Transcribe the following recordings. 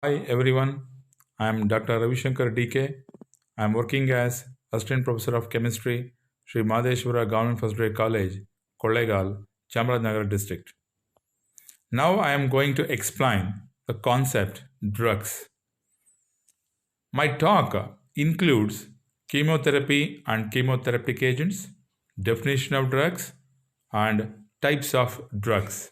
Hi everyone, I am Dr. Ravishankar D.K. I am working as Assistant Professor of Chemistry, Sri Madheshwara Government First Grade College, Kollegal, Chamarajanagar District. Now I am going to explain the concept drugs. My talk includes chemotherapy and chemotherapeutic agents, definition of drugs, and types of drugs.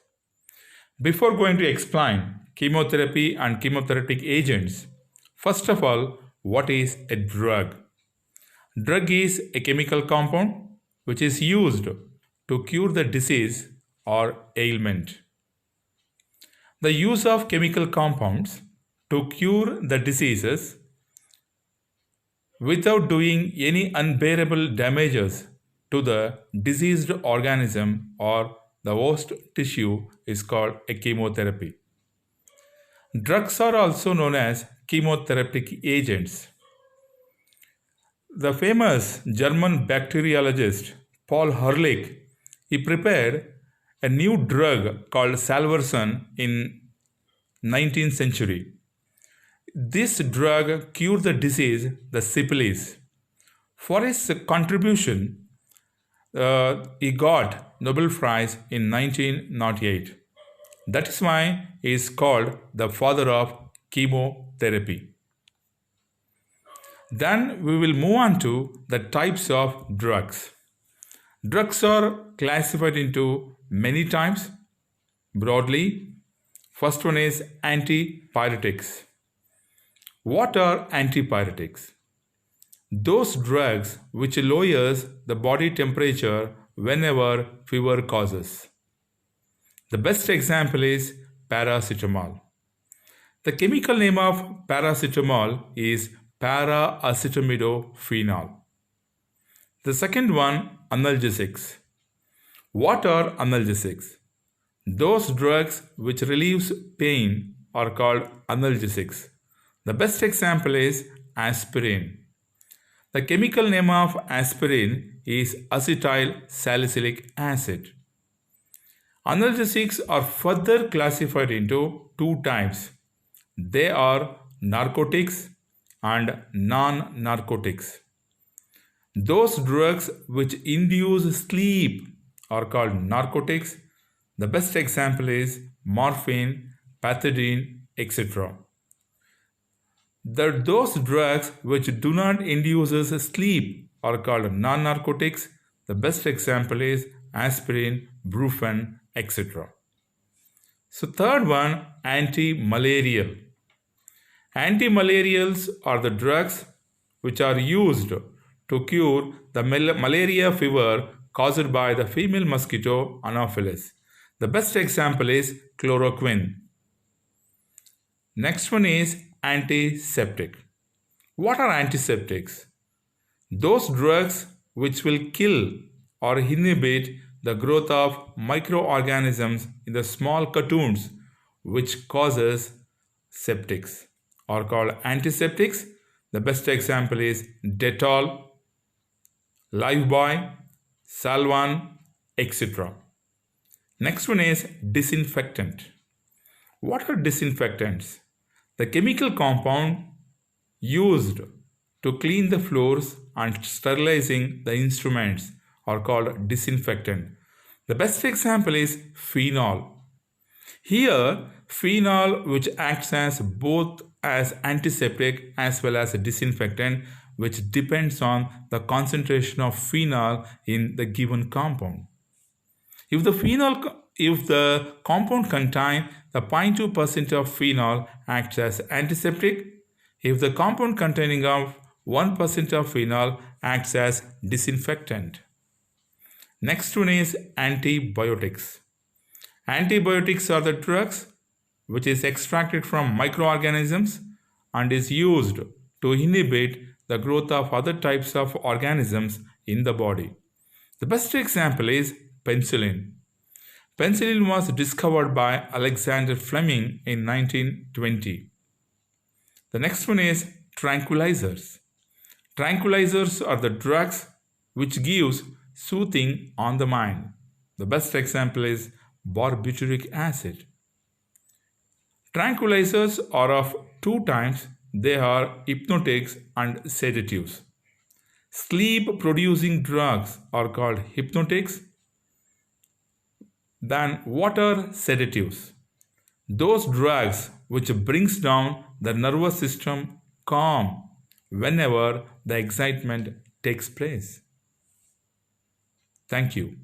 Before going to explain chemotherapy and chemotherapeutic agents, first of all, what is a drug? Drug is a chemical compound which is used to cure the disease or ailment. The use of chemical compounds to cure the diseases without doing any unbearable damages to the diseased organism or the host tissue is called a chemotherapy. Drugs are also known as chemotherapeutic agents. The famous German bacteriologist Paul Ehrlich, he prepared a new drug called salvarsan in 19th century. This drug cured the disease, the syphilis. For his contribution, he got Nobel Prize in 1908. That is why he is called the father of chemotherapy. Then we will move on to the types of drugs. Drugs are classified into many types. Broadly, first one is antipyretics. What are antipyretics? Those drugs which lowers the body temperature whenever fever causes. The best example is paracetamol. The chemical name of paracetamol is para-acetamidophenol. The second one, analgesics. What are analgesics? Those drugs which relieves pain are called analgesics. The best example is aspirin. The chemical name of aspirin is acetyl salicylic acid. Analgesics are further classified into two types. They are narcotics and non-narcotics. Those drugs which induce sleep are called narcotics. The best example is morphine, pethidine, etc. Those drugs which do not induce sleep are called non-narcotics. The best example is aspirin, brufen, etc. So third one, anti-malarial. Antimalarials are the drugs which are used to cure the malaria fever caused by the female mosquito Anopheles. The best example is chloroquine. Next one is antiseptic. What are antiseptics? Those drugs which will kill or inhibit the growth of microorganisms in the small cocoons which causes septics are called antiseptics. The best example is Dettol, Lifebuoy, Salvan, etc. Next one is disinfectant. What are disinfectants? The chemical compound used to clean the floors and sterilizing the instruments are called disinfectant. The best example is phenol. Here, phenol which acts as both as antiseptic as well as a disinfectant, which depends on the concentration of phenol in the given compound. If the compound contains the 0.2% of phenol acts as antiseptic. If the compound containing of 1% of phenol acts as disinfectant. Next one is antibiotics. Antibiotics are the drugs which is extracted from microorganisms and is used to inhibit the growth of other types of organisms in the body. The best example is penicillin. Penicillin was discovered by Alexander Fleming in 1920. The next one is tranquilizers. Tranquilizers are the drugs which gives soothing on the mind. The best example is barbituric acid. Tranquilizers are of two types. They are hypnotics and sedatives. Sleep producing drugs are called hypnotics. Then what are sedatives? Those drugs which brings down the nervous system calm whenever the excitement takes place. Thank you.